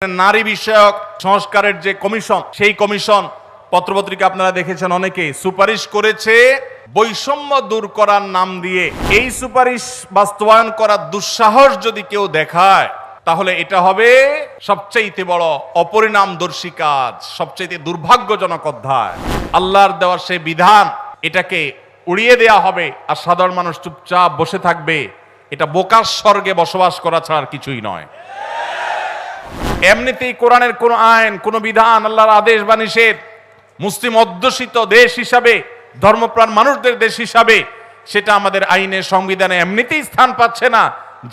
নারী বিষয়ক সংস্কারের যে কমিশন, সেই কমিশন পত্রপত্রিকা আপনারা দেখেছেন, অনেকে সুপারিশ করেছে বৈষম্য দূর করার নাম দিয়ে। এই সুপারিশ বাস্তবায়ন করার দুঃসাহস যদি কেউ দেখায়, তাহলে এটা হবে সবচেয়ে বড় অপরিণামদর্শী কাজ, সবচেয়ে দুর্ভাগ্যজনক অধ্যায়। আল্লাহর দেওয়া সেই বিধান, এটাকে উড়িয়ে দেয়া হবে আর সাধারণ মানুষ চুপচাপ বসে থাকবে। এটা বোকার স্বর্গে বসবাস করা ছাড়া আর কিছুই নয়। এমনিতেই কোরআনের কোন আইন, কোন বিধান, আল্লাহর আদেশ বা নিষেধ মুসলিম অধ্যুষিত দেশ হিসাবে, ধর্মপ্রাণ মানুষদের দেশ হিসাবে, সেটা আমাদের আইনে, সংবিধানে এমনিতেই স্থান পাচ্ছে না।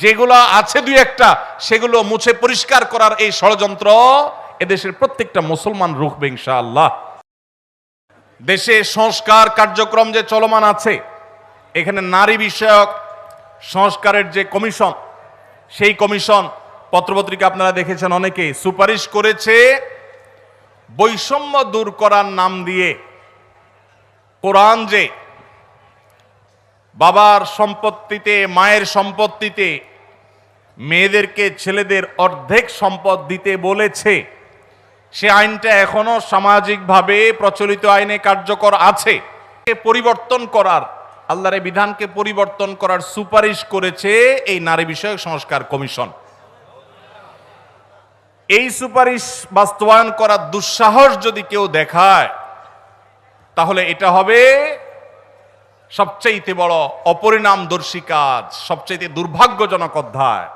যেগুলো আছে দুই একটা, সেগুলো মুছে পরিষ্কার করার এই ষড়যন্ত্র এদেশের প্রত্যেকটা মুসলমান রুখবে ইনশাআল্লাহ। দেশে সংস্কার কার্যক্রম যে চলমান আছে, এখানে নারী বিষয়ক সংস্কারের যে কমিশন, সেই কমিশন পত্রপত্রিকা আপনারা দেখেছেন, অনেকে সুপারিশ করেছে বৈষম্য দূর করার নাম দিয়ে। কোরআন যে বাবার সম্পত্তিতে, মায়ের সম্পত্তিতে মেয়েদেরকে ছেলেদের অর্ধেক সম্পদ দিতে বলেছে, সে আইনটা এখনো সামাজিকভাবে প্রচলিত আইনে কার্যকর আছে। পরিবর্তন করার, আল্লাহর এই বিধানকে পরিবর্তন করার সুপারিশ করেছে এই নারী বিষয়ক সংস্কার কমিশন। এই সুপারিশ বাস্তবায়ন করার দুঃসাহস যদি কেউ দেখায়, তাহলে এটা হবে সবচেয়ে বড় অপরিণামদর্শী কাজ, সবচেয়ে দুর্ভাগ্যজনক অধ্যায়।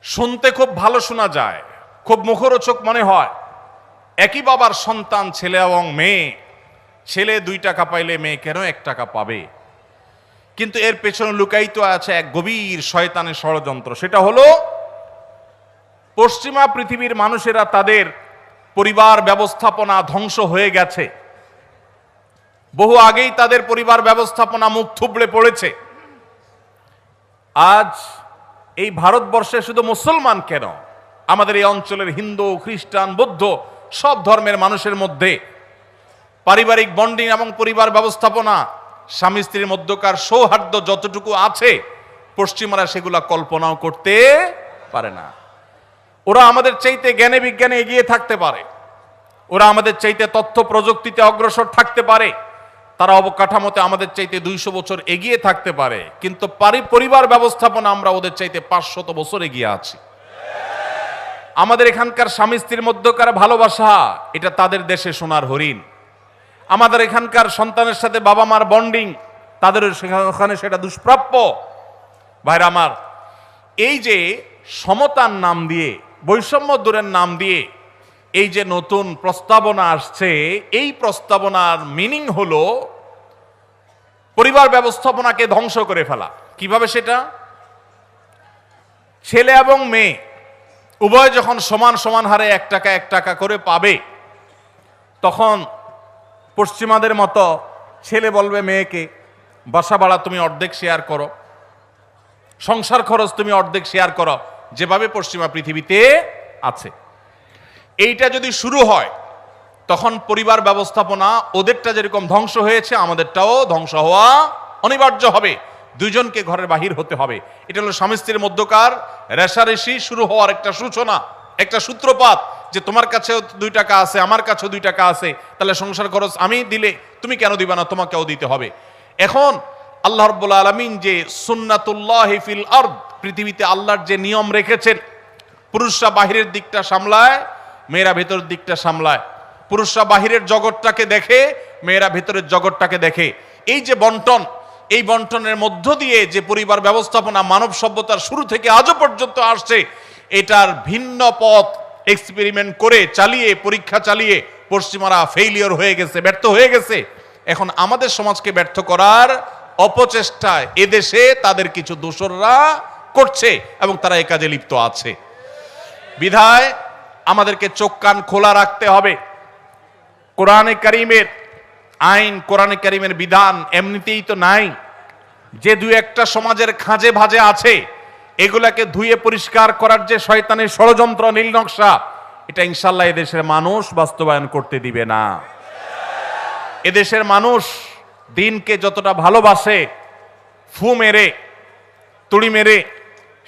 শুনতে খুব ভালো শোনা যায়, খুব মুখরোচক মনে হয়। একই বাবার সন্তান, ছেলে এবং মেয়ে, ছেলে 2 টাকা পাইলে মেয়ে কেন 1 টাকা পাবে? কিন্তু এর পেছনে লুকায়িত আছে এক গভীর শয়তানের ষড়যন্ত্র। সেটা হলো, পশ্চিমা পৃথিবীর মানুষেরা তাদের পরিবার ব্যবস্থাপনা ধ্বংস হয়ে গেছে। বহু আগেই তাদের পরিবার ব্যবস্থাপনা মুখ থুবড়ে পড়েছে। আজ এই ভারতবর্ষে শুধু মুসলমান কেন, আমাদের এই অঞ্চলের হিন্দু, খ্রিস্টান, বৌদ্ধ সব ধর্মের মানুষের মধ্যে পারিবারিক বন্ডিং এবং পরিবার ব্যবস্থাপনা, স্বামী স্ত্রীর মধ্যকার সৌহার্দ্য যতটুকু আছে, পশ্চিমারা সেগুলা কল্পনাও করতে পারে না। ওরা আমাদের চাইতে জ্ঞানে বিজ্ঞানে এগিয়ে থাকতে পারে, ওরা আমাদের চাইতে তথ্য প্রযুক্তিতে অগ্রসর থাকতে পারে, তারা অবকাঠামোতে আমাদের চাইতে 200 বছর এগিয়ে থাকতে পারে, কিন্তু পরিবার ব্যবস্থাপনা আমরা ওদের চাইতে 500 বছর এগিয়ে আছি। আমাদের এখানকার স্বামী স্ত্রীর মধ্যকার ভালোবাসা, এটা তাদের দেশে সোনার হরিণ। আমাদের এখানকার সন্তানের সাথে বাবা মার বন্ডিং, তাদের ওখানে সেটা দুষ্প্রাপ্য। ভাইরা আমার, এই যে সমতার নাম দিয়ে, বৈষম্য দূরের নাম দিয়ে এই যে নতুন প্রস্তাবনা আসছে, এই প্রস্তাবনার মিনিং হলো পরিবার ব্যবস্থাপনাকে ধ্বংস করে ফেলা। কিভাবে সেটা? ছেলে এবং মেয়ে উভয় যখন সমান সমান হারে 1 টাকা 1 টাকা করে পাবে, তখন পশ্চিমাদের মতো ছেলে বলবে মেয়েকে, বাসা ভাড়া তুমি অর্ধেক শেয়ার করো, সংসার খরচ তুমি অর্ধেক শেয়ার করো, যেভাবে পশ্চিমা পৃথিবীতে আছে। এইটা যদি শুরু হয়, তখন পরিবার ব্যবস্থাপনা ওদেরটা যেরকম ধ্বংস হয়েছে, আমাদেরটাও ধ্বংস হওয়া অনিবার্য হবে। দুইজনকে ঘরের বাহির হতে হবে। এটা হলো স্বামী স্ত্রীর মধ্যকার রেষারেষি শুরু হওয়ার একটা সূচনা, একটা সূত্রপাত, যে তোমার কাছেও 2 টাকা আছে, আমার কাছেও 2 টাকা আছে, তাহলে সংসার খরচ আমি দিলে তুমি কেন দিবা না, তোমাকেও দিতে হবে। এখন আল্লাহ রাব্বুল আলামিন যে সুন্নাতুল্লাহি ফিল আরদ, পৃথিবীতে আল্লাহর যে নিয়ম রেখেছেন, পুরুষরা বাহিরের দিকটা সামলায়, মেয়েরা ভেতরের দিকটা সামলায়। পুরুষরা বাহিরের জগৎটাকে দেখে, মেয়েরা ভেতরের জগৎটাকে দেখে। এই যে বন্টন, এই বন্টনের মধ্য দিয়ে যে পরিবার ব্যবস্থাপনা মানব সভ্যতার শুরু থেকে আজও পর্যন্ত আসছে, এটার ভিন্ন পথ এক্সপেরিমেন্ট করে, চালিয়ে, পরীক্ষা চালিয়ে পশ্চিমারা ফেইলিওর হয়ে গেছে, ব্যর্থ হয়ে গেছে। এখন আমাদের সমাজকে ব্যর্থ করার অপচেষ্টায় এদেশে তাদের কিছু দোসররা করছে এবং তারা এ কাজে লিপ্ত আছে। বিধায় আমাদেরকে চোখ কান খোলা রাখতে হবে। কোরআনে কারীমের আইন, কোরআনে কারীমের বিধান এমনিতেই তো নাই। যে 2-1টা সমাজের খাঁজে ভাজে আছে, এগুলাকে ধুয়ে পরিষ্কার করার যে শয়তানের ষড়যন্ত্র, নীল নকশা, এটা ইনশাআল্লাহ এদেশের মানুষ বাস্তবায়ন করতে দিবে না। এদেশের মানুষ দিনকে যতটা ভালোবাসে, ফু মেরে, তুড়ি মেরে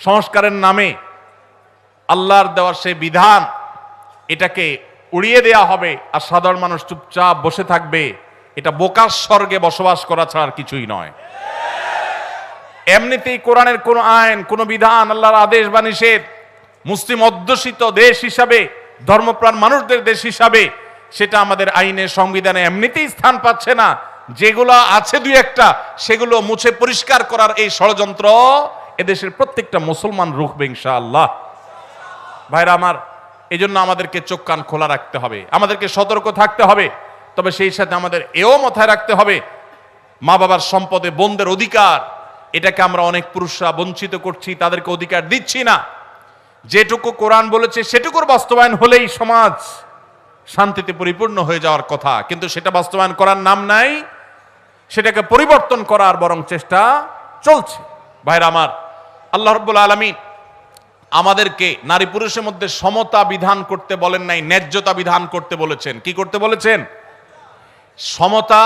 সংস্কারের নামে আল্লাহর দেওয়ার সেই বিধান, এটাকে উড়িয়ে দেয়া হবে আর সাধারণ মানুষ চুপচাপ বসে থাকবে, এটা বোকার স্বর্গে বসবাস করা ছাড়া আর কিছুই নয়। এমনিতেই কোরআনের কোন আইন, কোন বিধান, আল্লাহর আদেশ বা নিষেধ মুসলিম অধ্যুষিত দেশ হিসাবে, ধর্মপ্রাণ মানুষদের দেশ হিসাবে সেটা আমাদের আইনে, সংবিধানে এমনিতেই স্থান পাচ্ছে না। যেগুলো আছে দুই একটা, সেগুলো মুছে পরিষ্কার করার এই ষড়যন্ত্র এদেশের প্রত্যেকটা মুসলমান রুখবে ইনশাআল্লাহ। ভাইরা আমার, এই জন্য আমাদেরকে চোখ কান খোলা রাখতে হবে, আমাদেরকে সতর্ক থাকতে হবে। তবে সেই সাথে আমাদের এও মাথায় রাখতে হবে, মা বাবার সম্পদে বোনদের অধিকার, এটাকে আমরা অনেক পুরুষরা বঞ্চিত করছি, তাদেরকে অধিকার দিচ্ছি না। যেটুকু কোরআন বলেছে সেটুকুর বাস্তবায়ন হলেই সমাজ শান্তিতে পরিপূর্ণ হয়ে যাওয়ার কথা, কিন্তু সেটা বাস্তবায়ন করার নাম নাই, সেটাকে পরিবর্তন করার বরং চেষ্টা চলছে। ভাইরা আমার, আল্লাহ রাব্বুল আলামিন আমাদেরকে নারী পুরুষের মধ্যে সমতা বিধান করতে বলেন নাই, ন্যায্যতা বিধান করতে বলেছেন। কি করতে বলেছেন? সমতা।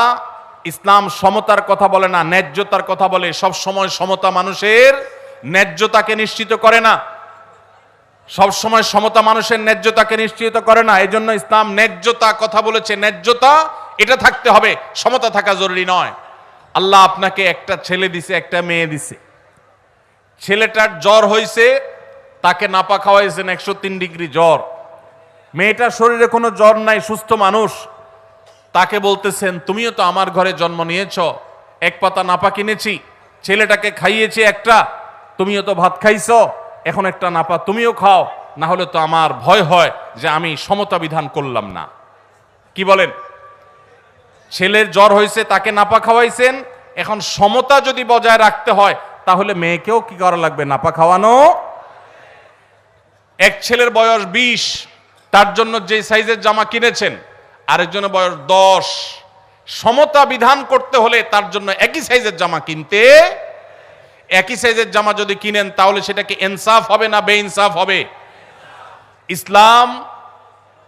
ইসলাম সমতার কথা বলে না, ন্যায্যতার কথা বলে। সব সময় সমতা মানুষের ন্যায্যতাকে নিশ্চিত করে না, সব সময় সমতা মানুষের ন্যায্যতাকে নিশ্চিত করে না। এই জন্য ইসলাম ন্যায্যতা কথা বলেছে। ন্যায্যতা এটা থাকতে হবে, সমতা থাকা জরুরি নয়। আল্লাহ আপনাকে একটা ছেলে দিছে, একটা মেয়ে দিছে। ছেলেটার জ্বর হয়েছে, তাকে নাপা খাওয়াইছেন 103 ডিগ্রি জ্বর। মেয়েটার শরীরে কোনো জ্বর নাই, সুস্থ মানুষ। তাকে বলতেছেন, তুমিও তো আমার ঘরে জন্ম নিয়েছ, এক পাতা নাপা কিনেছি, ছেলেটাকে খাইয়েছি একটা, তুমিও তো ভাত খাইছো, এখন একটা নাপা তুমিও খাও, না হলে তো আমার ভয় হয় যে আমি সমতা বিধান করলাম না। কি বলেন? ছেলের জ্বর হয়েছে, তাকে নাপা খাওয়াইছেন, এখন সমতা যদি বজায় রাখতে হয় তাহলে মেয়েকেও কি করা লাগবে? নাপা খাওয়ানো। এক ছেলের বয়স 20, তার জন্য যে সাইজের জামা কিনেছেন, আরেকজনের বয়স 10। সমতা বিধান করতে হলে তার জন্য একই সাইজের জামা কিনতে, একই সাইজের জামা যদি কিনেন তাহলে সেটা কি ইনসাফ হবে না বেইনসাফ হবে? ইসলাম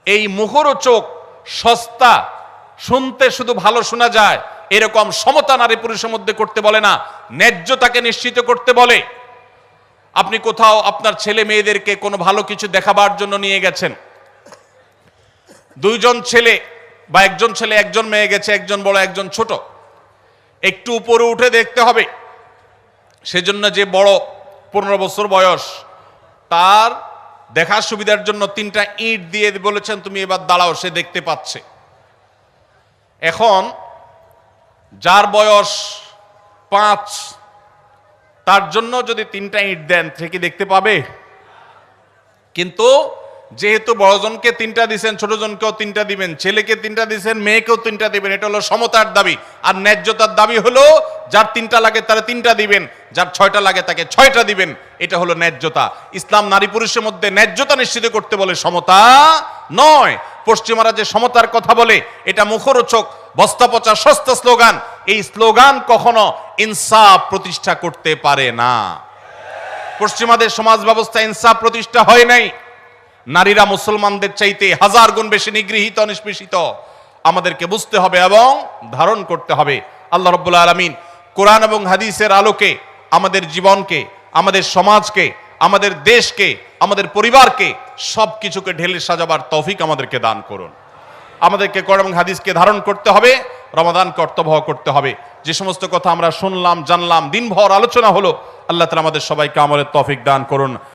এই মুখরোচক, সস্তা, শুনতে শুধু ভালো শোনা যায় এরকম সমতা নারী পুরুষের মধ্যে করতে বলে না, ন্যায্যতাকে নিশ্চিত করতে বলে। আপনি কোথাও আপনার ছেলে মেয়েদেরকে কোনো ভালো কিছু দেখাবার জন্য নিয়ে গেছেন, দুইজন ছেলে বা একজন ছেলে একজন মেয়ে গেছে, একজন বড় একজন ছোট, একটু উপরে উঠে দেখতে হবে। সেজন্য যে বড় 15 বছর বয়স, তার দেখার সুবিধার জন্য 3টা ইট দিয়ে বলেছেন, তুমি এবার দাঁড়াও, সে দেখতে পাচ্ছে। এখন যার বয়স 5, তার জন্য যদি 3টা ইট দেন, সে কি দেখতে পাবে? কিন্তু যেহেতু বড়জনকে 3টা দিবেন, ছোটজনকেও 3টা দিবেন, ছেলেকে 3টা দিবেন, মেয়েকেও 3টা দিবেন, এটা হলো সমতার দাবি। আর ন্যায্যতার দাবি হলো যার 3টা লাগে তারা 3টা দিবেন, যার 6টা লাগে তাকে 6টা দিবেন। এটা হলো ন্যায্যতা। ইসলাম নারী পুরুষের মধ্যে ন্যায্যতা নিশ্চিত করতে বলে, সমতা নয়। পশ্চিমারা যে সমতার কথা বলে, এটা মুখরোচক, বস্তাপচা, সস্তা স্লোগান। এই স্লোগান কখনো ইনসাফ প্রতিষ্ঠা করতে পারে না। পশ্চিমাদের সমাজ ব্যবস্থা ইনসাফ প্রতিষ্ঠা হয় নাই। নারীরা মুসলমানদের চাইতে 1000 গুণ বেশি নিগৃহীত, নিষ্পেষিত। আমাদেরকে বুঝতে হবে এবং ধারণ করতে হবে। আল্লাহ রাব্বুল আলামিন কোরআন এবং হাদিসের আলোকে আমাদের জীবনকে, আমাদের সমাজকে, আমাদের দেশকে, আমাদের পরিবারকে, সবকিছুকে ঢেলে সাজাবার তৌফিক আমাদেরকে দান করুন। আমাদেরকে কোরআন এবং হাদিসকে ধারণ করতে হবে, রমাদানকে অর্থবহ করতে হবে। যে সমস্ত কথা আমরা শুনলাম, জানলাম, দিনভর আলোচনা হলো, আল্লাহ তাআলা আমাদের সবাইকে আমলের তৌফিক দান করুন।